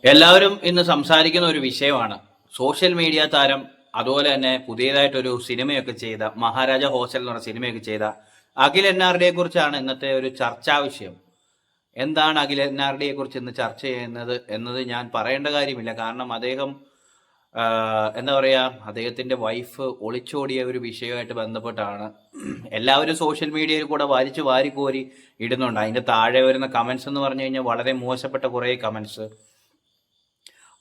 എല്ലാവരും ഇന്ന് സംസാരിക്കുന്ന ഒരു വിഷയമാണ് സോഷ്യൽ മീഡിയ താരം. അതുപോലെ തന്നെ പുതിയതായിട്ടൊരു സിനിമയൊക്കെ ചെയ്ത മഹാരാജ ഹോസ്റ്റൽ എന്ന് പറഞ്ഞ സിനിമയൊക്കെ ചെയ്ത അഖിൽ NRDയെ കുറിച്ചാണ് ഇന്നത്തെ ഒരു ചർച്ചാ വിഷയം. എന്താണ് അഖിൽ NRDയെ കുറിച്ച് ഇന്ന് ചർച്ച ചെയ്യുന്നത് എന്നത് ഞാൻ പറയേണ്ട കാര്യമില്ല. കാരണം അദ്ദേഹം എന്താ പറയാ, അദ്ദേഹത്തിന്റെ വൈഫ് ഒളിച്ചോടിയ ഒരു വിഷയമായിട്ട് ബന്ധപ്പെട്ടാണ് എല്ലാവരും സോഷ്യൽ മീഡിയയിൽ കൂടെ വലിച്ചു വാരിക്കോരി ഇടുന്നുണ്ട്. അതിന്റെ താഴെ വരുന്ന കമന്റ്സ് എന്ന് പറഞ്ഞു കഴിഞ്ഞാൽ വളരെ മോശപ്പെട്ട കുറേ കമന്റ്സ്.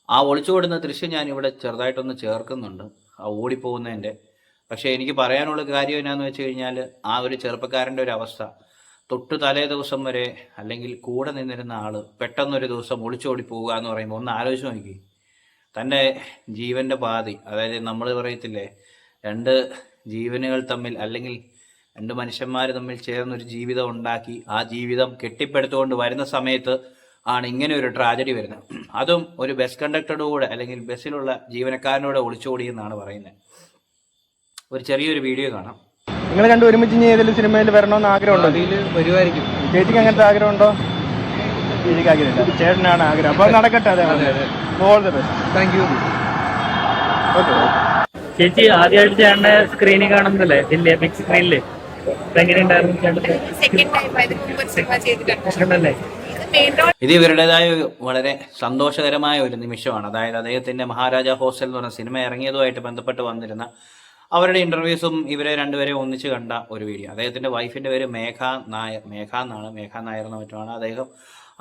ആ ഒളിച്ചോടുന്ന ദൃശ്യം ഞാൻ ഇവിടെ ചെറുതായിട്ടൊന്ന് ചേർക്കുന്നുണ്ട്, ആ ഓടിപ്പോകുന്നതിൻ്റെ. പക്ഷേ എനിക്ക് പറയാനുള്ള കാര്യം എന്നാന്ന് വെച്ച് കഴിഞ്ഞാൽ, ആ ഒരു ചെറുപ്പക്കാരൻ്റെ ഒരു അവസ്ഥ, തൊട്ട് തലേ ദിവസം വരെ അല്ലെങ്കിൽ കൂടെ നിന്നിരുന്ന ആള് പെട്ടെന്നൊരു ദിവസം ഒളിച്ചോടി പോവുക എന്ന് പറയുമ്പോൾ ഒന്ന് ആലോചിച്ച് നോക്കി. തൻ്റെ ജീവൻ്റെ പാതി, അതായത് നമ്മൾ പറയത്തില്ലേ, രണ്ട് ജീവനുകൾ തമ്മിൽ അല്ലെങ്കിൽ രണ്ട് മനുഷ്യന്മാർ തമ്മിൽ ചേർന്നൊരു ജീവിതം ഉണ്ടാക്കി ആ ജീവിതം കെട്ടിപ്പടുത്തുകൊണ്ട് വരുന്ന സമയത്ത് ആണ് ഇങ്ങനെ ഒരു ട്രാജഡി വരുന്നത്. അതും ഒരു ബസ് കണ്ടക്ടറുടെ കൂടെ അല്ലെങ്കിൽ ബസ്സിലുള്ള ജീവനക്കാരനോട് ഒളിച്ചോടി എന്നാണ് പറയുന്നത്. ഒരു ചെറിയൊരു വീഡിയോ കാണാം. നിങ്ങൾ രണ്ടും ഒരുമിച്ച് ഇനി ഏതെങ്കിലും സിനിമയിൽ വരണമെന്ന് ആഗ്രഹമുണ്ടോ? വരുമായിരിക്കും. ചേച്ചിക്ക് അങ്ങനത്തെ ആഗ്രഹമുണ്ടോ? ചേച്ചിക്ക് ആഗ്രഹമില്ല, ചേട്ടനാണ് ആഗ്രഹം. അപ്പോൾ നടക്കട്ടെ. അതെ, all the best. Thank you. Okay. ചേച്ചി ആദ്യമായിട്ട് ചേട്ടന്റെ സ്ക്രീനിൽ കാണുന്നല്ലേ, വലിയ ബിഗ് സ്ക്രീനില്? എങ്ങനെയുണ്ടായിരുന്നു ചേട്ടന്റെ? ഇത് ഇവരുടേതായ വളരെ സന്തോഷകരമായ ഒരു നിമിഷമാണ്. അതായത് അദ്ദേഹത്തിന്റെ മഹാരാജ ഹോസ്റ്റൽ എന്ന് പറഞ്ഞ സിനിമ ഇറങ്ങിയതുമായിട്ട് ബന്ധപ്പെട്ട് വന്നിരുന്ന അവരുടെ ഇന്റർവ്യൂസും ഇവരെ രണ്ടുപേരെയും ഒന്നിച്ച് കണ്ട ഒരു വീഡിയോ. അദ്ദേഹത്തിന്റെ വൈഫിന്റെ പേര് മേഘ നായർ എന്ന മറ്റുമാണ്.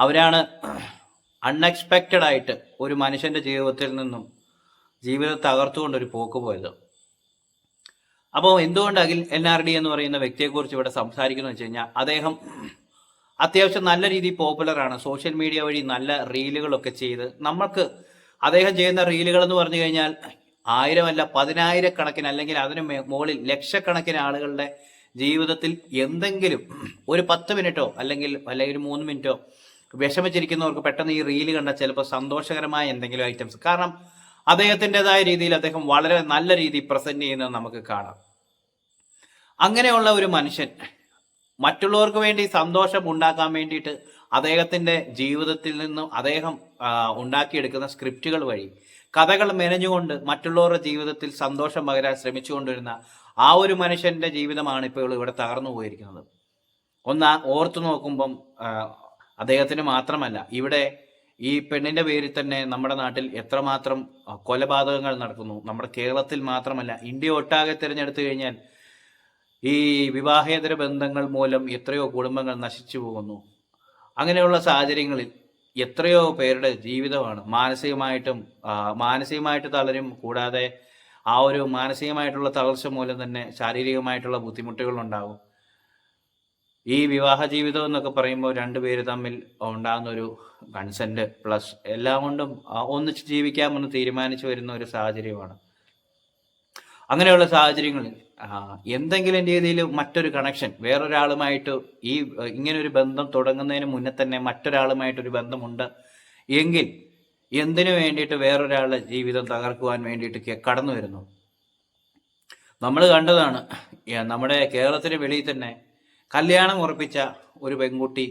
അവരാണ് അൺഎക്സ്പെക്റ്റഡ് ആയിട്ട് ഒരു മനുഷ്യന്റെ ജീവിതത്തിൽ നിന്നും ജീവിതം തകർത്തുകൊണ്ടൊരു പോക്ക് പോയത്. അപ്പോൾ എന്തുകൊണ്ട് അഖിൽ NRD എന്ന് പറയുന്ന വ്യക്തിയെക്കുറിച്ച് ഇവിടെ സംസാരിക്കുന്നു വെച്ച് കഴിഞ്ഞാൽ, അദ്ദേഹം അത്യാവശ്യം നല്ല രീതിയിൽ പോപ്പുലറാണ്. സോഷ്യൽ മീഡിയ വഴി നല്ല റീലുകളൊക്കെ ചെയ്ത് നമ്മൾക്ക് അദ്ദേഹം ചെയ്യുന്ന റീലുകൾ എന്ന് പറഞ്ഞു കഴിഞ്ഞാൽ 1000 അല്ല 10,000 അല്ലെങ്കിൽ അതിന് മുകളിൽ ലക്ഷക്കണക്കിന് ആളുകളുടെ ജീവിതത്തിൽ എന്തെങ്കിലും ഒരു 10 മിനിറ്റോ അല്ലെങ്കിൽ ഒരു 3 മിനിറ്റോ വിഷമിച്ചിരിക്കുന്നവർക്ക് പെട്ടെന്ന് ഈ റീല് കണ്ടാൽ ചിലപ്പോൾ സന്തോഷകരമായ എന്തെങ്കിലും ഐറ്റംസ്. കാരണം അദ്ദേഹത്തിൻ്റെതായ രീതിയിൽ അദ്ദേഹം വളരെ നല്ല രീതിയിൽ പ്രസന്റ് ചെയ്യുന്നത് നമുക്ക് കാണാം. അങ്ങനെയുള്ള ഒരു മനുഷ്യൻ മറ്റുള്ളവർക്ക് വേണ്ടി സന്തോഷം ഉണ്ടാക്കാൻ വേണ്ടിയിട്ട് അദ്ദേഹത്തിന്റെ ജീവിതത്തിൽ നിന്നും അദ്ദേഹം ഉണ്ടാക്കിയെടുക്കുന്ന സ്ക്രിപ്റ്റുകൾ വഴി കഥകൾ മെനഞ്ഞുകൊണ്ട് മറ്റുള്ളവരുടെ ജീവിതത്തിൽ സന്തോഷം പകരാൻ ശ്രമിച്ചുകൊണ്ടിരുന്ന ആ ഒരു മനുഷ്യന്റെ ജീവിതമാണ് ഇപ്പോൾ ഇവിടെ തകർന്നു പോയിരിക്കുന്നത്. ഒന്ന് ഓർത്തു നോക്കുമ്പം അദ്ദേഹത്തിന് മാത്രമല്ല, ഇവിടെ ഈ പെണ്ണിന്റെ പേരിൽ തന്നെ നമ്മുടെ നാട്ടിൽ എത്രമാത്രം കൊലപാതകങ്ങൾ നടക്കുന്നു. നമ്മുടെ കേരളത്തിൽ മാത്രമല്ല, ഇന്ത്യ ഒട്ടാകെ തിരഞ്ഞെടുത്തു കഴിഞ്ഞാൽ ഈ വിവാഹേതര ബന്ധങ്ങൾ മൂലം എത്രയോ കുടുംബങ്ങൾ നശിച്ചു പോകുന്നു. അങ്ങനെയുള്ള സാഹചര്യങ്ങളിൽ എത്രയോ പേരുടെ ജീവിതമാണ് മാനസികമായിട്ട് തളരും. കൂടാതെ ആ ഒരു മാനസികമായിട്ടുള്ള തളർച്ച മൂലം തന്നെ ശാരീരികമായിട്ടുള്ള ബുദ്ധിമുട്ടുകൾ ഉണ്ടാകും. ഈ വിവാഹ ജീവിതം എന്നൊക്കെ പറയുമ്പോൾ രണ്ടുപേര് തമ്മിൽ ഉണ്ടാകുന്ന ഒരു കൺസെന്റ് പ്ലസ് എല്ലാം കൊണ്ടും ഒന്നിച്ച് ജീവിക്കാമെന്ന് തീരുമാനിച്ചു വരുന്ന ഒരു സാഹചര്യമാണ്. അങ്ങനെയുള്ള സാഹചര്യങ്ങളിൽ എന്തെങ്കിലും രീതിയിൽ മറ്റൊരു കണക്ഷൻ വേറൊരാളുമായിട്ട് ഇങ്ങനെ ഒരു ബന്ധം തുടങ്ങുന്നതിന് മുന്നേ തന്നെ മറ്റൊരാളുമായിട്ടൊരു ബന്ധമുണ്ട് എങ്കിൽ എന്തിനു വേണ്ടിയിട്ട് വേറൊരാളുടെ ജീവിതം തകർക്കുവാൻ വേണ്ടിയിട്ട് കടന്നു വരുന്നു? നമ്മൾ കണ്ടതാണ്. നമ്മുടെ കേരളത്തിന് വെളിയിൽ തന്നെ കല്യാണം ഉറപ്പിച്ച ഒരു പെൺകുട്ടി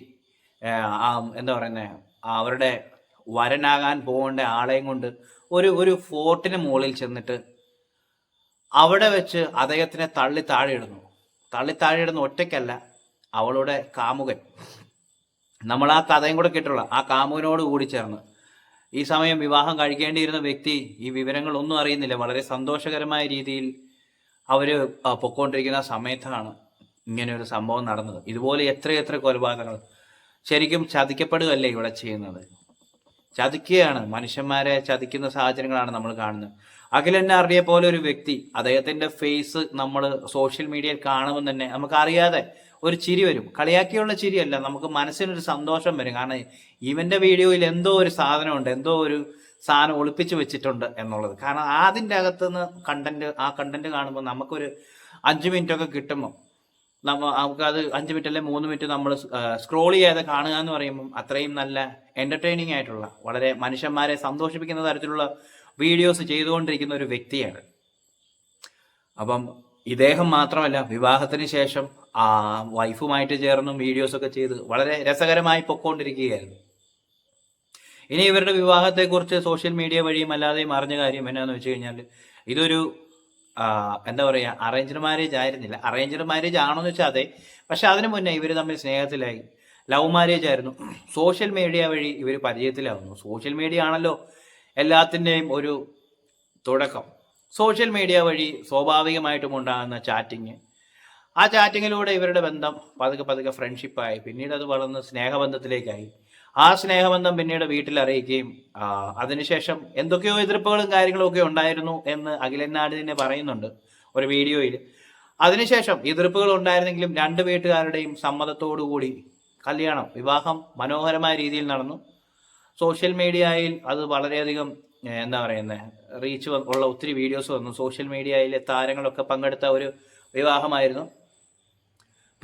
എന്താ പറയുന്നത്, അവരുടെ വരനാകാൻ പോകേണ്ട ആളെയും കൊണ്ട് ഒരു ഫോർട്ടിന് മുകളിൽ ചെന്നിട്ട് അവിടെ വെച്ച് അദ്ദേഹത്തിനെ തള്ളി താഴെയിടുന്നു. ഒറ്റയ്ക്കല്ല, അവളുടെ കാമുകൻ, നമ്മൾ ആ കഥയും കൂടെ കേട്ടുള്ള ആ കാമുകനോട് കൂടി ചേർന്ന് ഈ സമയം വിവാഹം കഴിക്കേണ്ടിയിരുന്ന വ്യക്തി ഈ വിവരങ്ങളൊന്നും അറിയുന്നില്ല. വളരെ സന്തോഷകരമായ രീതിയിൽ അവര് പൊക്കോണ്ടിരിക്കുന്ന സമയത്താണ് ഇങ്ങനെ ഒരു സംഭവം നടന്നത്. ഇതുപോലെ എത്രയെത്ര കൊലപാതകങ്ങൾ ശരിക്കും ചതിക്കപ്പെടുകയല്ലേ ഇവിടെ ചെയ്യുന്നത്? ചതിക്കുകയാണ്, മനുഷ്യന്മാരെ ചതിക്കുന്ന സാഹചര്യങ്ങളാണ് നമ്മൾ കാണുന്നത്. അഖിൽ NRDയെ പോലെ ഒരു വ്യക്തി, അദ്ദേഹത്തിന്റെ ഫേസ് നമ്മൾ സോഷ്യൽ മീഡിയയിൽ കാണുമ്പോൾ തന്നെ നമുക്ക് അറിയാതെ ഒരു ചിരി വരും. കളിയാക്കിയുള്ള ചിരിയല്ല, നമുക്ക് മനസ്സിനൊരു സന്തോഷം വരും. കാരണം ഇവന്റെ വീഡിയോയിൽ എന്തോ ഒരു സാധനമുണ്ട്, എന്തോ ഒരു സാധനം ഒളിപ്പിച്ചു വെച്ചിട്ടുണ്ട് എന്നുള്ളത്. കാരണം അതിൻ്റെ അകത്തുനിന്ന് ആ കണ്ടന്റ് കാണുമ്പോൾ നമുക്കൊരു 5 മിനിറ്റ് ഒക്കെ കിട്ടുമ്പോൾ നമുക്കത് 5 മിനിറ്റ് അല്ലെങ്കിൽ 3 മിനിറ്റ് നമ്മൾ സ്ക്രോൾ ചെയ്യാതെ കാണുക എന്ന് പറയുമ്പോൾ അത്രയും നല്ല എന്റർടൈനിങ് ആയിട്ടുള്ള വളരെ മനുഷ്യന്മാരെ സന്തോഷിപ്പിക്കുന്ന തരത്തിലുള്ള വീഡിയോസ് ചെയ്തുകൊണ്ടിരിക്കുന്ന ഒരു വ്യക്തിയാണ്. അപ്പം ഇദ്ദേഹം മാത്രമല്ല, വിവാഹത്തിന് ശേഷം വൈഫുമായിട്ട് ചേർന്നും വീഡിയോസൊക്കെ ചെയ്ത് വളരെ രസകരമായി പൊക്കോണ്ടിരിക്കുകയായിരുന്നു. ഇനി ഇവരുടെ വിവാഹത്തെക്കുറിച്ച് സോഷ്യൽ മീഡിയ വഴിയും അല്ലാതെയും അറിഞ്ഞ കാര്യം എന്നാന്ന് വെച്ച് കഴിഞ്ഞാൽ ഇതൊരു എന്താ പറയുക, അറേഞ്ച്ഡ് മാരേജ് ആയിരുന്നില്ല. അറേഞ്ച്ഡ് മാരേജ് ആണോന്ന് വെച്ചാൽ അതെ, പക്ഷെ അതിനു മുന്നേ ഇവർ തമ്മിൽ സ്നേഹത്തിലായി. ലവ് മാരേജ് ആയിരുന്നു. സോഷ്യൽ മീഡിയ വഴി ഇവർ പരിചയത്തിലാവുന്നു. സോഷ്യൽ മീഡിയ ആണല്ലോ എല്ലാത്തിൻ്റെയും ഒരു തുടക്കം. സോഷ്യൽ മീഡിയ വഴി സ്വാഭാവികമായിട്ടും ഉണ്ടാകുന്ന ചാറ്റിങ്, ആ ചാറ്റിങ്ങിലൂടെ ഇവരുടെ ബന്ധം പതുക്കെ പതുക്കെ ഫ്രണ്ട്ഷിപ്പായി, പിന്നീട് അത് വളർന്ന് സ്നേഹബന്ധത്തിലേക്കായി. ആ സ്നേഹബന്ധം പിന്നീട് വീട്ടിൽ അറിയിക്കുകയും അതിനുശേഷം എന്തൊക്കെയോ എതിർപ്പുകളും കാര്യങ്ങളും ഒക്കെ ഉണ്ടായിരുന്നു എന്ന് അഖിലന്നാട് തന്നെ പറയുന്നുണ്ട് ഒരു വീഡിയോയിൽ. അതിനുശേഷം എതിർപ്പുകൾ ഉണ്ടായിരുന്നെങ്കിലും രണ്ട് വീട്ടുകാരുടെയും സമ്മതത്തോടുകൂടി കല്യാണം, വിവാഹം മനോഹരമായ രീതിയിൽ നടന്നു. സോഷ്യൽ മീഡിയയിൽ അത് വളരെയധികം എന്താ പറയുന്നത് റീച്ച് ഉള്ള ഒത്തിരി വീഡിയോസ് വന്നു. സോഷ്യൽ മീഡിയയിലെ താരങ്ങളൊക്കെ പങ്കെടുത്ത ഒരു വിവാഹമായിരുന്നു.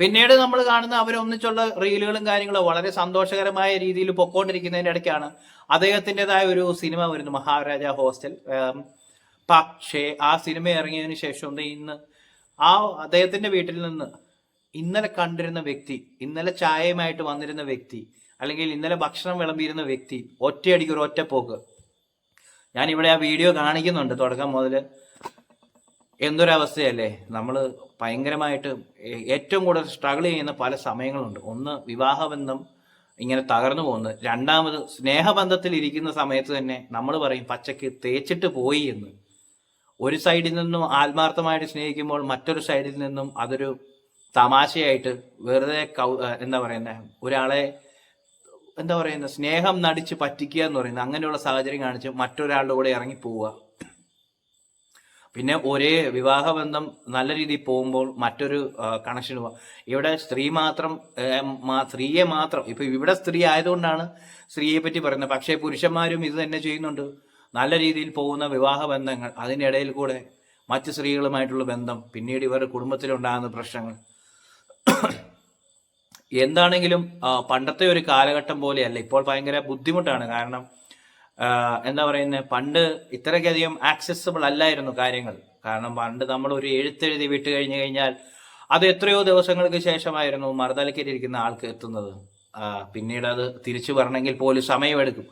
പിന്നീട് നമ്മൾ കാണുന്ന അവരൊന്നിച്ചുള്ള റീലുകളും കാര്യങ്ങളും വളരെ സന്തോഷകരമായ രീതിയിൽ പൊക്കോണ്ടിരിക്കുന്നതിൻ്റെ ഇടയ്ക്കാണ് അദ്ദേഹത്തിൻ്റെതായ ഒരു സിനിമ വരുന്നു, മഹാരാജ ഹോസ്റ്റൽ. പക്ഷേ ആ സിനിമ ഇറങ്ങിയതിന് ശേഷം ഇന്ന് ആ അദ്ദേഹത്തിന്റെ വീട്ടിൽ നിന്ന് ഇന്നലെ കണ്ടിരുന്ന വ്യക്തി, ഇന്നലെ ചായയുമായിട്ട് വന്നിരുന്ന വ്യക്തി, അല്ലെങ്കിൽ ഇന്നലെ ഭക്ഷണം വിളമ്പിയിരുന്ന വ്യക്തി ഒറ്റയടിക്ക് ഒരു ഒറ്റപ്പോക്ക്. ഞാനിവിടെ ആ വീഡിയോ കാണിക്കുന്നുണ്ട് തുടക്കം മുതൽ. എന്തൊരവസ്ഥയല്ലേ. നമ്മൾ ഭയങ്കരമായിട്ട് ഏറ്റവും കൂടുതൽ സ്ട്രഗിൾ ചെയ്യുന്ന പല സമയങ്ങളുണ്ട്. ഒന്ന്, വിവാഹബന്ധം ഇങ്ങനെ തകർന്നു പോകുന്നത്. രണ്ടാമത്, സ്നേഹബന്ധത്തിൽ ഇരിക്കുന്ന സമയത്ത് തന്നെ നമ്മൾ പറയും പച്ചക്ക് തേച്ചിട്ട് പോയി എന്ന്. ഒരു സൈഡിൽ നിന്നും ആത്മാർത്ഥമായിട്ട് സ്നേഹിക്കുമ്പോൾ മറ്റൊരു സൈഡിൽ നിന്നും അതൊരു തമാശയായിട്ട് വെറുതെ എന്താ പറയുന്നത്, ഒരാളെ എന്താ പറയുന്നത് സ്നേഹം നടിച്ച് പറ്റിക്കുക എന്ന് പറയുന്നത്, അങ്ങനെയുള്ള സാഹചര്യം കാണിച്ച് മറ്റൊരാളുടെ കൂടെ ഇറങ്ങി പോവുക. പിന്നെ ഒരേ വിവാഹബന്ധം നല്ല രീതിയിൽ പോകുമ്പോൾ മറ്റൊരു കണക്ഷൻ പോവാം. ഇവിടെ സ്ത്രീയെ മാത്രം ഇപ്പൊ ഇവിടെ സ്ത്രീ ആയതുകൊണ്ടാണ് സ്ത്രീയെ പറ്റി പറയുന്നത്. പക്ഷേ പുരുഷന്മാരും ഇത് തന്നെ ചെയ്യുന്നുണ്ട്. നല്ല രീതിയിൽ പോകുന്ന വിവാഹ ബന്ധങ്ങൾ, അതിനിടയിൽ കൂടെ മറ്റ് സ്ത്രീകളുമായിട്ടുള്ള ബന്ധം, പിന്നീട് ഇവരുടെ കുടുംബത്തിലുണ്ടാകുന്ന പ്രശ്നങ്ങൾ. എന്താണെങ്കിലും പണ്ടത്തെ ഒരു കാലഘട്ടം പോലെയല്ല. ഇപ്പോൾ ഭയങ്കര ബുദ്ധിമുട്ടാണ്. കാരണം എന്താ പറയുന്നത്, പണ്ട് ഇത്രയ്ക്കധികം ആക്സസിബിൾ അല്ലായിരുന്നു കാര്യങ്ങൾ. കാരണം പണ്ട് നമ്മൾ ഒരു എഴുത്തെഴുതി വിട്ട് കഴിഞ്ഞു കഴിഞ്ഞാൽ അത് എത്രയോ ദിവസങ്ങൾക്ക് ശേഷമായിരുന്നു മറുതലക്കിരിക്കുന്ന ആൾക്ക് എത്തുന്നത്. പിന്നീട് അത് തിരിച്ചു വരണമെങ്കിൽ പോലും സമയമെടുക്കും.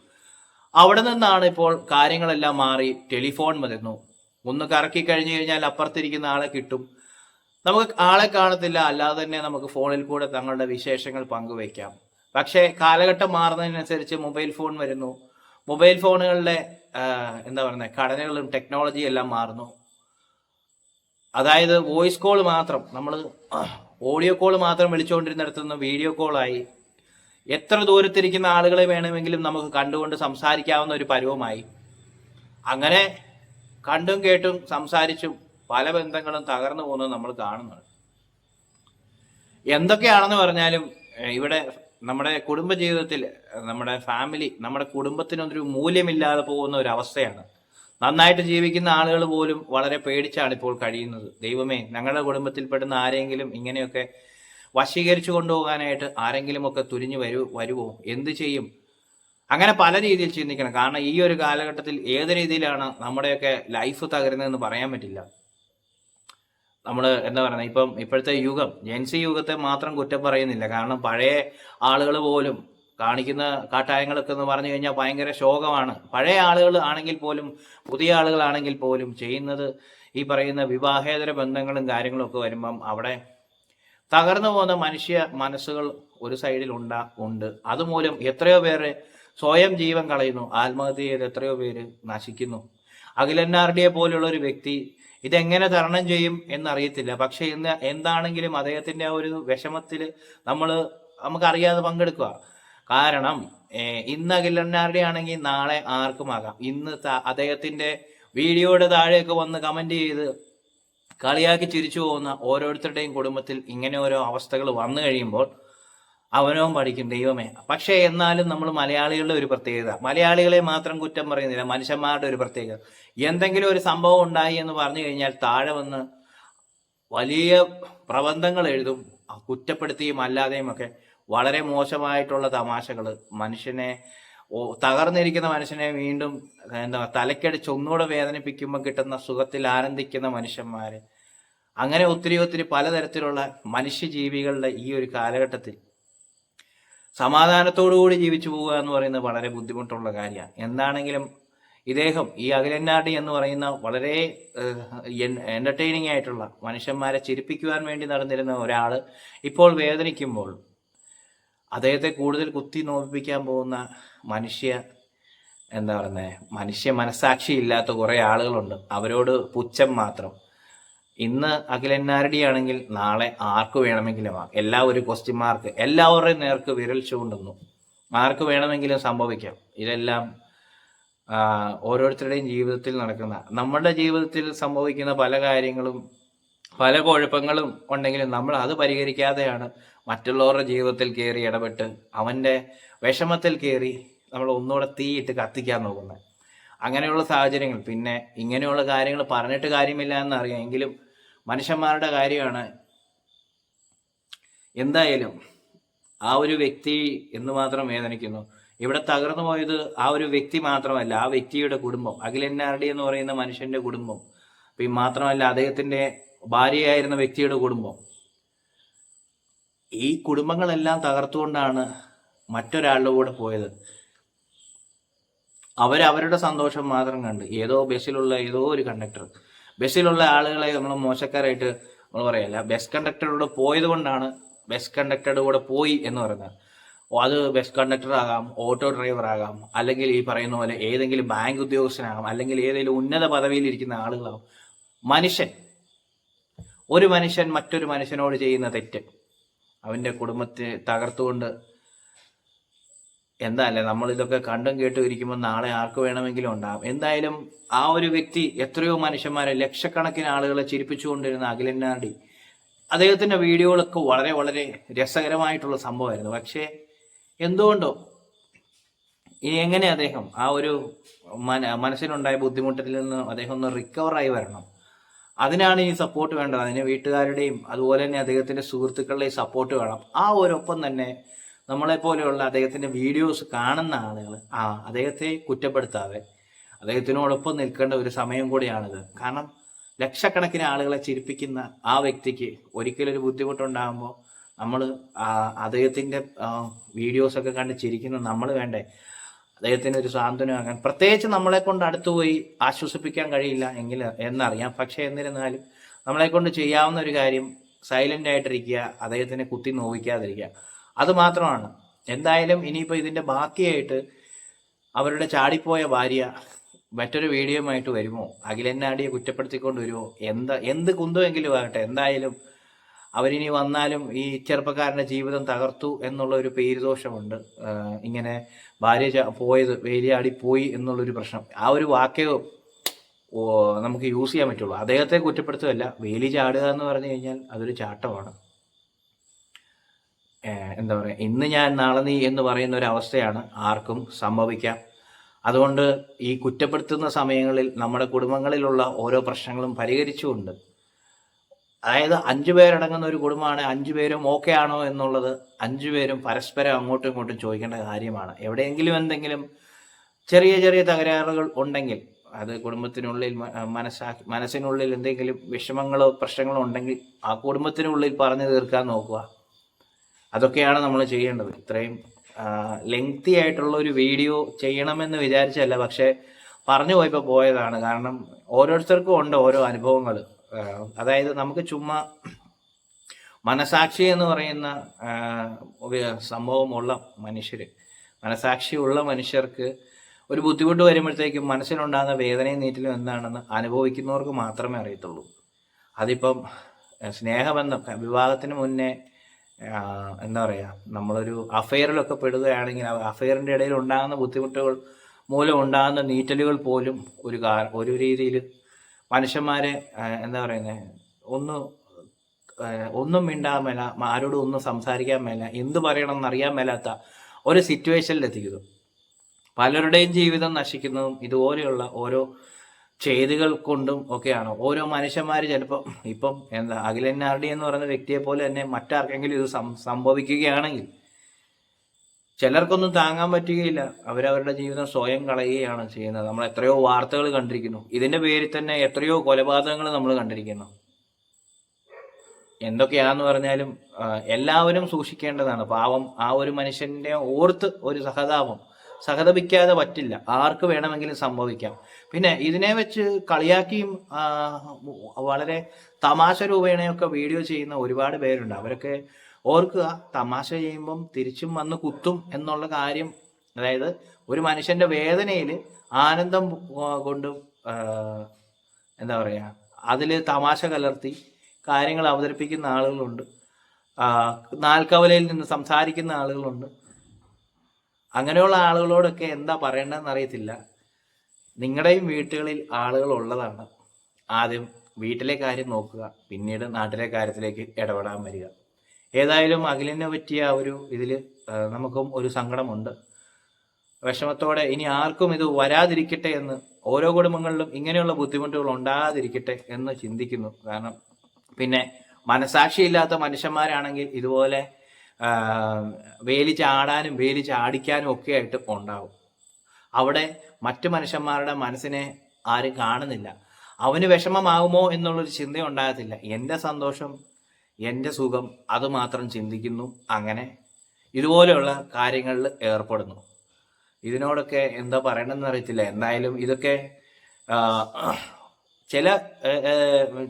അവിടെ നിന്നാണ് ഇപ്പോൾ കാര്യങ്ങളെല്ലാം മാറി ടെലിഫോൺ വരുന്നു. ഒന്ന് കറക്കി കഴിഞ്ഞു കഴിഞ്ഞാൽ അപ്പുറത്തിരിക്കുന്ന ആളെ കിട്ടും. നമുക്ക് ആളെ കാണത്തില്ല, അല്ലാതെ തന്നെ നമുക്ക് ഫോണിൽ കൂടെ തങ്ങളുടെ വിശേഷങ്ങൾ പങ്കുവയ്ക്കാം. പക്ഷേ കാലഘട്ടം മാറുന്നതിനനുസരിച്ച് മൊബൈൽ ഫോൺ വരുന്നു. മൊബൈൽ ഫോണുകളുടെ എന്താ പറയുന്നത് ഘടനകളും ടെക്നോളജിയും എല്ലാം മാറുന്നു. അതായത് വോയിസ് കോൾ മാത്രം, നമ്മൾ ഓഡിയോ കോൾ മാത്രം വിളിച്ചുകൊണ്ടിരുന്നിടത്തുനിന്ന് വീഡിയോ കോളായി. എത്ര ദൂരത്തിരിക്കുന്ന ആളുകളെ വേണമെങ്കിലും നമുക്ക് കണ്ടുകൊണ്ട് സംസാരിക്കാവുന്ന ഒരു പരുവമായി. അങ്ങനെ കണ്ടും കേട്ടും സംസാരിച്ചും പല ബന്ധങ്ങളും തകർന്നു പോകുന്നത് നമ്മൾ കാണുന്നുണ്ട്. എന്തൊക്കെയാണെന്ന് പറഞ്ഞാലും ഇവിടെ നമ്മുടെ കുടുംബജീവിതത്തിൽ നമ്മുടെ ഫാമിലി, നമ്മുടെ കുടുംബത്തിനൊരു മൂല്യമില്ലാതെ പോകുന്ന ഒരു അവസ്ഥയാണ്. നന്നായിട്ട് ജീവിക്കുന്ന ആളുകൾ പോലും വളരെ പേടിച്ചാണ് ഇപ്പോൾ കഴിയുന്നത്. ദൈവമേ, ഞങ്ങളുടെ കുടുംബത്തിൽപ്പെടുന്ന ആരെങ്കിലും ഇങ്ങനെയൊക്കെ വശീകരിച്ചു കൊണ്ടുപോകാനായിട്ട് ആരെങ്കിലും ഒക്കെ തുരിഞ്ഞു വരുമോ, എന്ത് ചെയ്യും? അങ്ങനെ പല രീതിയിൽ ചിന്തിക്കണം. കാരണം ഈ ഒരു കാലഘട്ടത്തിൽ ഏത് രീതിയിലാണ് നമ്മുടെയൊക്കെ ലൈഫ് തകരുന്നതെന്ന് പറയാൻ പറ്റില്ല. നമ്മൾ എന്താ പറയുന്നത്, ഇപ്പോഴത്തെ യുഗം, ജെൻസി യുഗത്തെ മാത്രം കുറ്റം പറയുന്നില്ല. കാരണം പഴയ ആളുകൾ പോലും കാണിക്കുന്ന കാട്ടായങ്ങളൊക്കെ എന്ന് പറഞ്ഞു കഴിഞ്ഞാൽ ഭയങ്കര ശോകമാണ്. പഴയ ആളുകൾ ആണെങ്കിൽ പോലും പുതിയ ആളുകളാണെങ്കിൽ പോലും ചെയ്യുന്നത് ഈ പറയുന്ന വിവാഹേതര ബന്ധങ്ങളും കാര്യങ്ങളും ഒക്കെ വരുമ്പം അവിടെ തകർന്നു പോകുന്ന മനുഷ്യ മനസ്സുകൾ ഒരു സൈഡിൽ ഉണ്ട്. അതുമൂലം എത്രയോ പേര് സ്വയം ജീവൻ കളയുന്നു, ആത്മഹത്യ ചെയ്ത് എത്രയോ പേര് നശിക്കുന്നു. അഖിലന്നാർഡിയെ പോലുള്ള ഒരു വ്യക്തി ഇതെങ്ങനെ തരണം ചെയ്യും എന്നറിയത്തില്ല. പക്ഷെ ഇന്ന് എന്താണെങ്കിലും അദ്ദേഹത്തിന്റെ ആ ഒരു വിഷമത്തിൽ നമുക്കറിയാതെ പങ്കെടുക്കുക. കാരണം ഇന്ന് അഖിലന്നാർഡി ആണെങ്കിൽ നാളെ ആർക്കുമാകാം. ഇന്ന് അദ്ദേഹത്തിന്റെ വീഡിയോയുടെ താഴെയൊക്കെ വന്ന് കമന്റ് ചെയ്ത് കളിയാക്കി ചിരിച്ചു പോകുന്ന ഓരോരുത്തരുടെയും കുടുംബത്തിൽ ഇങ്ങനെ ഓരോ അവസ്ഥകൾ വന്നു കഴിയുമ്പോൾ അവനവും പഠിക്കും, ദൈവമേ. പക്ഷേ എന്നാലും നമ്മൾ മലയാളികളുടെ ഒരു പ്രത്യേകത, മലയാളികളെ മാത്രം കുറ്റം പറയുന്നില്ല, മനുഷ്യന്മാരുടെ ഒരു പ്രത്യേകത, എന്തെങ്കിലും ഒരു സംഭവം ഉണ്ടായി എന്ന് പറഞ്ഞു കഴിഞ്ഞാൽ താഴെ വന്ന് വലിയ പ്രബന്ധങ്ങൾ എഴുതും, കുറ്റപ്പെടുത്തിയും അല്ലാതെയും ഒക്കെ. വളരെ മോശമായിട്ടുള്ള തമാശകൾ, മനുഷ്യനെ തകർന്നിരിക്കുന്ന മനുഷ്യനെ വീണ്ടും തലക്കടിച്ച് ഒന്നുകൂടെ വേദനിപ്പിക്കുമ്പോൾ കിട്ടുന്ന സുഖത്തിൽ ആനന്ദിക്കുന്ന മനുഷ്യന്മാര്, അങ്ങനെ ഒത്തിരി പലതരത്തിലുള്ള മനുഷ്യജീവികളുടെ ഈ ഒരു കാലഘട്ടത്തിൽ സമാധാനത്തോടുകൂടി ജീവിച്ചു പോവുക എന്ന് പറയുന്നത് വളരെ ബുദ്ധിമുട്ടുള്ള കാര്യമാണ്. എന്താണെങ്കിലും ഇദ്ദേഹം ഈ അഖിലന്നാടി എന്ന് പറയുന്ന വളരെ എന്റർടൈനിങ് ആയിട്ടുള്ള മനുഷ്യന്മാരെ ചിരിപ്പിക്കുവാൻ വേണ്ടി നടന്നിരുന്ന ഒരാൾ ഇപ്പോൾ വേദനിക്കുമ്പോൾ അദ്ദേഹത്തെ കൂടുതൽ കുത്തി നോവിപ്പിക്കാൻ പോകുന്ന മനുഷ്യ മനസാക്ഷി ഇല്ലാത്ത കുറേ ആളുകളുണ്ട്. അവരോട് പുച്ഛം മാത്രം. ഇന്ന് അഖിലന്നാരടി ആണെങ്കിൽ നാളെ ആർക്ക് വേണമെങ്കിലും ഒരു ക്വസ്റ്റ്യൻ മാർക്ക്, എല്ലാവരുടെയും നേർക്ക് വിരൽ ചൂണ്ടുന്നു. ആർക്ക് വേണമെങ്കിലും സംഭവിക്കാം. ഇതെല്ലാം ഓരോരുത്തരുടെയും ജീവിതത്തിൽ നടക്കുന്ന, നമ്മുടെ ജീവിതത്തിൽ സംഭവിക്കുന്ന പല കാര്യങ്ങളും പല കുഴപ്പങ്ങളും ഉണ്ടെങ്കിലും നമ്മൾ അത് പരിഹരിക്കാതെയാണ് മറ്റുള്ളവരുടെ ജീവിതത്തിൽ കയറി ഇടപെട്ട് അവൻ്റെ വിഷമത്തിൽ കയറി നമ്മൾ ഒന്നുകൂടെ തീയിട്ട് കത്തിക്കാൻ നോക്കുന്നത്. അങ്ങനെയുള്ള സാഹചര്യങ്ങൾ, പിന്നെ ഇങ്ങനെയുള്ള കാര്യങ്ങൾ പറഞ്ഞിട്ട് കാര്യമില്ല എന്നറിയാം, എങ്കിലും മനുഷ്യന്മാരുടെ കാര്യമാണ്. എന്തായാലും ആ ഒരു വ്യക്തി എന്ന് മാത്രം വേദനിക്കുന്നു. ഇവിടെ തകർന്നു പോയത് ആ ഒരു വ്യക്തി മാത്രമല്ല, ആ വ്യക്തിയുടെ കുടുംബം, അഖിലന്നാരടി എന്ന് പറയുന്ന മനുഷ്യന്റെ കുടുംബം, പിന്നെ മാത്രമല്ല അദ്ദേഹത്തിന്റെ ഭാര്യയായിരുന്ന വ്യക്തിയുടെ കുടുംബം. ഈ കുടുംബങ്ങളെല്ലാം തകർത്തുകൊണ്ടാണ് മറ്റൊരാളുടെ കൂടെ പോയത്. അവരവരുടെ സന്തോഷം മാത്രം കണ്ട് ഏതോ ഒരു കണ്ടക്ടർ, ബസ്സിലുള്ള ആളുകളെ നമ്മൾ മോശക്കാരായിട്ട് നമ്മൾ പറയല്ല, ബസ് കണ്ടക്ടറുടെ പോയത് കൊണ്ടാണ് ബസ് കണ്ടക്ടറുടെ കൂടെ പോയി എന്ന് പറയുന്നത്. അത് ബസ് കണ്ടക്ടർ ആകാം, ഓട്ടോ ഡ്രൈവർ ആകാം, അല്ലെങ്കിൽ ഈ പറയുന്ന പോലെ ഏതെങ്കിലും ബാങ്ക് ഉദ്യോഗസ്ഥനാകാം, അല്ലെങ്കിൽ ഏതെങ്കിലും ഉന്നത പദവിയിൽ ഇരിക്കുന്ന ആളുകളാകും. ഒരു മനുഷ്യൻ മറ്റൊരു മനുഷ്യനോട് ചെയ്യുന്ന തെറ്റ് അവൻ്റെ കുടുംബത്തെ തകർത്തുകൊണ്ട് നമ്മൾ ഇതൊക്കെ കണ്ടും കേട്ടും ഇരിക്കുമ്പോൾ നാളെ ആർക്ക് വേണമെങ്കിലും ഉണ്ടാകും. എന്തായാലും ആ ഒരു വ്യക്തി എത്രയോ മനുഷ്യന്മാരെ, ലക്ഷക്കണക്കിന് ആളുകളെ ചിരിപ്പിച്ചുകൊണ്ടിരുന്ന അഖിലന്നാരടി, അദ്ദേഹത്തിന്റെ വീഡിയോകളൊക്കെ വളരെ വളരെ രസകരമായിട്ടുള്ള സംഭവമായിരുന്നു. പക്ഷേ എന്തുകൊണ്ടോ ഇനി എങ്ങനെ അദ്ദേഹം ആ ഒരു മനസ്സിനുണ്ടായ ബുദ്ധിമുട്ടിൽ നിന്ന് അദ്ദേഹം ഒന്ന് റിക്കവറായി വരണം. അതിനാണ് ഈ സപ്പോർട്ട് വേണ്ടത്. അതിന് വീട്ടുകാരുടെയും അതുപോലെ തന്നെ അദ്ദേഹത്തിന്റെ സുഹൃത്തുക്കളുടെയും സപ്പോർട്ട് വേണം. ഒപ്പം തന്നെ നമ്മളെപ്പോലെയുള്ള അദ്ദേഹത്തിന്റെ വീഡിയോസ് കാണുന്ന ആളുകൾ അദ്ദേഹത്തെ കുറ്റപ്പെടുത്താതെ അദ്ദേഹത്തിനോടൊപ്പം നിൽക്കേണ്ട ഒരു സമയം കൂടിയാണിത്. കാരണം ലക്ഷക്കണക്കിന് ആളുകളെ ചിരിപ്പിക്കുന്ന ആ വ്യക്തിക്ക് ഒരിക്കലും ഒരു ബുദ്ധിമുട്ടുണ്ടാകുമ്പോൾ നമ്മൾ അദ്ദേഹത്തിന്റെ വീഡിയോസൊക്കെ കണ്ട് ചിരിക്കുന്ന നമ്മൾ വേണ്ടേ അദ്ദേഹത്തിന് ഒരു സാന്ത്വനമാകാൻ. പ്രത്യേകിച്ച് നമ്മളെ കൊണ്ട് അടുത്തുപോയി ആശ്വസിപ്പിക്കാൻ കഴിയില്ല എന്നറിയാം. പക്ഷെ എന്നിരുന്നാലും നമ്മളെ കൊണ്ട് ചെയ്യാവുന്ന ഒരു കാര്യം സൈലന്റ് ആയിട്ടിരിക്കുക, അദ്ദേഹത്തിനെ കുത്തി നോവിക്കാതിരിക്കുക, അത് മാത്രമാണ്. എന്തായാലും ഇനിയിപ്പോൾ ഇതിന്റെ ബാക്കിയായിട്ട് അവരുടെ ചാടിപ്പോയ ഭാര്യ മറ്റൊരു വീഡിയോയുമായിട്ട് വരുമോ, അഖിലന്നാടിയെ കുറ്റപ്പെടുത്തിക്കൊണ്ട് വരുമോ, എന്ത് കുന്തമെങ്കിലും ആകട്ടെ, എന്തായാലും അവരിനി വന്നാലും ഈ ചെറുപ്പക്കാരന്റെ ജീവിതം തകർത്തു എന്നുള്ള ഒരു പേരുദോഷമുണ്ട്. ഇങ്ങനെ ഭാര്യ പോയത്, വേലിയാടി പോയി എന്നുള്ളൊരു പ്രശ്നം, ആ ഒരു വാക്കേ നമുക്ക് യൂസ് ചെയ്യാൻ പറ്റുള്ളൂ. അദ്ദേഹത്തെ കുറ്റപ്പെടുത്തുകയല്ല, വേലി ചാടുക എന്ന് പറഞ്ഞു കഴിഞ്ഞാൽ അതൊരു ചാട്ടമാണ്. ഇന്ന് ഞാൻ നാളെ നീ എന്ന് പറയുന്ന ഒരു അവസ്ഥയാണ് ആർക്കും സംഭവിക്കാം. അതുകൊണ്ട് ഈ കുറ്റപ്പെടുത്തുന്ന സമയങ്ങളിൽ നമ്മുടെ കുടുംബങ്ങളിലുള്ള ഓരോ പ്രശ്നങ്ങളും പരിഹരിച്ചുകൊണ്ട്, അതായത് 5 പേരടങ്ങുന്ന ഒരു കുടുംബമാണ്, 5 പേരും ഓക്കെ ആണോ എന്നുള്ളത് 5 പേരും പരസ്പരം അങ്ങോട്ടും ഇങ്ങോട്ടും ചോദിക്കേണ്ട കാര്യമാണ്. എവിടെയെങ്കിലും എന്തെങ്കിലും ചെറിയ ചെറിയ തകരാറുകൾ ഉണ്ടെങ്കിൽ, അത് കുടുംബത്തിനുള്ളിൽ മനസ്സിനുള്ളിൽ എന്തെങ്കിലും വിഷമങ്ങളോ പ്രശ്നങ്ങളോ ഉണ്ടെങ്കിൽ ആ കുടുംബത്തിനുള്ളിൽ പറഞ്ഞു തീർക്കാൻ നോക്കുക. അതൊക്കെയാണ് നമ്മൾ ചെയ്യേണ്ടത്. ഇത്രയും ലെങ്തി ആയിട്ടുള്ള ഒരു വീഡിയോ ചെയ്യണമെന്ന് വിചാരിച്ചല്ല, പക്ഷെ പറഞ്ഞു പോയപ്പോൾ പോയതാണ്. കാരണം ഓരോരുത്തർക്കും ഉണ്ട് ഓരോ അനുഭവങ്ങൾ. അതായത് നമുക്ക് ചുമ്മാ മനസാക്ഷി എന്ന് പറയുന്ന സംഭവമുള്ള മനസാക്ഷിയുള്ള മനുഷ്യർക്ക് ഒരു ബുദ്ധിമുട്ട് വരുമ്പോഴത്തേക്കും മനസ്സിലുണ്ടാകുന്ന വേദനയും നീറ്റിലും എന്താണെന്ന് അനുഭവിക്കുന്നവർക്ക് മാത്രമേ അറിയത്തുള്ളൂ. അതിപ്പം സ്നേഹബന്ധം, വിവാഹത്തിന് മുന്നേ നമ്മളൊരു അഫെയറിലൊക്കെ പെടുകയാണെങ്കിൽ അഫെയറിൻ്റെ ഇടയിൽ ഉണ്ടാകുന്ന ബുദ്ധിമുട്ടുകൾ മൂലം ഉണ്ടാകുന്ന നീറ്റലുകൾ പോലും ഒരു രീതിയിൽ മനുഷ്യന്മാരെ ഒന്നും മിണ്ടാൻ മേല, ആരോടും ഒന്നും സംസാരിക്കാൻ മേല, എന്ത് പറയണമെന്ന് അറിയാൻ മേലാത്ത ഒരു സിറ്റുവേഷനിലെത്തിക്കുന്നു. പലരുടെയും ജീവിതം നശിക്കുന്നതും ഇതുപോലെയുള്ള ഓരോ ചെയ്തികൾ കൊണ്ടും ഒക്കെയാണ്. ഓരോ മനുഷ്യന്മാർ ചിലപ്പോൾ ഇപ്പം അഖിലന്നാരടി എന്ന് പറയുന്ന വ്യക്തിയെ പോലെ തന്നെ മറ്റാർക്കെങ്കിലും ഇത് സംഭവിക്കുകയാണെങ്കിൽ ചിലർക്കൊന്നും താങ്ങാൻ പറ്റുകയില്ല. അവരവരുടെ ജീവിതം സ്വയം കളയുകയാണ് ചെയ്യുന്നത്. നമ്മൾ എത്രയോ വാർത്തകൾ കണ്ടിരിക്കുന്നു. ഇതിന്റെ പേരിൽ തന്നെ എത്രയോ കൊലപാതകങ്ങൾ നമ്മൾ കണ്ടിരിക്കുന്നു. എന്തൊക്കെയാന്ന് പറഞ്ഞാലും എല്ലാവരും സൂക്ഷിക്കേണ്ടതാണ്. പാവം ആ ഒരു മനുഷ്യന്റെ ഓർത്ത് ഒരു സഹതപിക്കാതെ പറ്റില്ല. ആർക്ക് വേണമെങ്കിലും സംഭവിക്കാം. പിന്നെ ഇതിനെ വെച്ച് കളിയാക്കിയും വളരെ തമാശ രൂപേണയൊക്കെ വീഡിയോ ചെയ്യുന്ന ഒരുപാട് പേരുണ്ട്. അവരൊക്കെ ഓർക്കുക, തമാശ ചെയ്യുമ്പം തിരിച്ചും വന്ന് കുത്തും എന്നുള്ള കാര്യം. അതായത് ഒരു മനുഷ്യന്റെ വേദനയിൽ ആനന്ദം കൊണ്ട് എന്താ പറയുക, അതിൽ തമാശ കലർത്തി കാര്യങ്ങൾ അവതരിപ്പിക്കുന്ന ആളുകളുണ്ട്. നാൽക്കവലയിൽ നിന്ന് സംസാരിക്കുന്ന ആളുകളുണ്ട്. അങ്ങനെയുള്ള ആളുകളോടൊക്കെ എന്താ പറയേണ്ടതെന്ന് അറിയത്തില്ല. നിങ്ങളുടെയും വീട്ടുകളിൽ ആളുകൾ ഉള്ളതാണ്. ആദ്യം വീട്ടിലെ കാര്യം നോക്കുക, പിന്നീട് നാട്ടിലെ കാര്യത്തിലേക്ക് ഇടപെടാൻ വരിക. ഏതായാലും അഖിലിനെ പറ്റിയ ഒരു ഇതിൽ നമുക്കും ഒരു സങ്കടമുണ്ട്. വിഷമത്തോടെ ഇനി ആർക്കും ഇത് വരാതിരിക്കട്ടെ എന്ന്, ഓരോ കുടുംബങ്ങളിലും ഇങ്ങനെയുള്ള ബുദ്ധിമുട്ടുകൾ ഉണ്ടാകാതിരിക്കട്ടെ എന്ന് ചിന്തിക്കുന്നു. കാരണം പിന്നെ മനസാക്ഷിയില്ലാത്ത മനുഷ്യന്മാരാണെങ്കിൽ ഇതുപോലെ വേലി ചാടാനും വേലി ചാടിക്കാനും ഒക്കെ ആയിട്ട് ഉണ്ടാവും. അവിടെ മറ്റു മനുഷ്യന്മാരുടെ മനസ്സിനെ ആരും കാണുന്നില്ല. അവന് വിഷമമാകുമോ എന്നുള്ളൊരു ചിന്ത ഉണ്ടാകത്തില്ല. എൻ്റെ സന്തോഷം, എൻ്റെ സുഖം, അത് മാത്രം ചിന്തിക്കുന്നു. അങ്ങനെ ഇതുപോലെയുള്ള കാര്യങ്ങളിൽ ഏർപ്പെടുന്നു. ഇതിനോടൊക്കെ എന്താ പറയണമെന്ന് അറിയത്തില്ല. എന്തായാലും ഇതൊക്കെ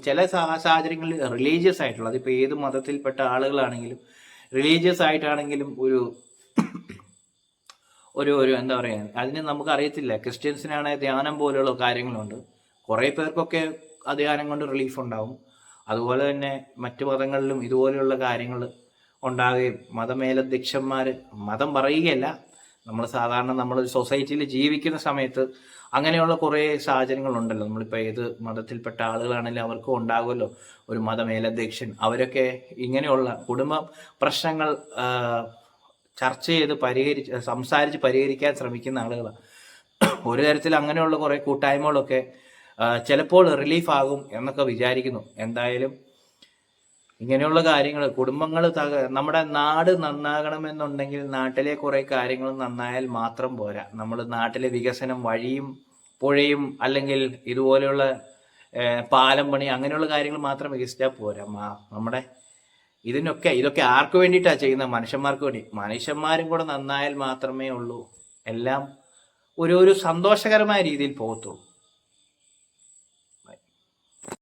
ചില സാഹചര്യങ്ങളിൽ റിലീജിയസ് ആയിട്ടുള്ള, അതിപ്പോൾ ഏത് മതത്തിൽപ്പെട്ട ആളുകളാണെങ്കിലും റിലീജിയസ് ആയിട്ടാണെങ്കിലും ഒരു എന്താ പറയുക, അതിന് നമുക്കറിയത്തില്ല. ക്രിസ്ത്യൻസിനാണ് ധ്യാനം പോലെയുള്ള കാര്യങ്ങളുണ്ട്. കുറേ പേർക്കൊക്കെ ആ ധ്യാനം കൊണ്ട് റിലീഫ് ഉണ്ടാവും. അതുപോലെ തന്നെ മറ്റു മതങ്ങളിലും ഇതുപോലെയുള്ള കാര്യങ്ങൾ ഉണ്ടാവുകയും മതമേലധ്യക്ഷന്മാർ, മതം പറയുകയല്ല, നമ്മളൊരു സൊസൈറ്റിയിൽ ജീവിക്കുന്ന സമയത്ത് അങ്ങനെയുള്ള കുറേ സാഹചര്യങ്ങളുണ്ടല്ലോ. നമ്മളിപ്പോൾ ഏത് മതത്തിൽപ്പെട്ട ആളുകളാണെങ്കിലും അവർക്കും ഉണ്ടാകുമല്ലോ ഒരു മതമേലധ്യക്ഷൻ. അവരൊക്കെ ഇങ്ങനെയുള്ള കുടുംബ പ്രശ്നങ്ങൾ ചർച്ച ചെയ്ത് സംസാരിച്ച് പരിഹരിക്കാൻ ശ്രമിക്കുന്ന ആളുകളാണ്. ഒരു തരത്തിൽ അങ്ങനെയുള്ള കുറേ കൂട്ടായ്മകളൊക്കെ ചിലപ്പോൾ റിലീഫ് ആകും എന്നൊക്കെ വിചാരിക്കുന്നു. എന്തായാലും ഇങ്ങനെയുള്ള കാര്യങ്ങൾ, കുടുംബങ്ങൾ നമ്മുടെ നാട് നന്നാകണമെന്നുണ്ടെങ്കിൽ നാട്ടിലെ കുറേ കാര്യങ്ങൾ നന്നായാൽ മാത്രം പോരാ. നമ്മൾ നാട്ടിലെ വികസനം, വഴിയും പുഴയും അല്ലെങ്കിൽ ഇതുപോലെയുള്ള പാലം പണി, അങ്ങനെയുള്ള കാര്യങ്ങൾ മാത്രം വികസിച്ചാൽ പോരാ. നമ്മുടെ ഇതൊക്കെ ആർക്ക് വേണ്ടിയിട്ടാണ് ചെയ്യുന്നത്? മനുഷ്യന്മാർക്ക് വേണ്ടി. മനുഷ്യന്മാരും കൂടെ നന്നായാൽ മാത്രമേ ഉള്ളൂ എല്ലാം ഒരു സന്തോഷകരമായ രീതിയിൽ പോകത്തുള്ളൂ.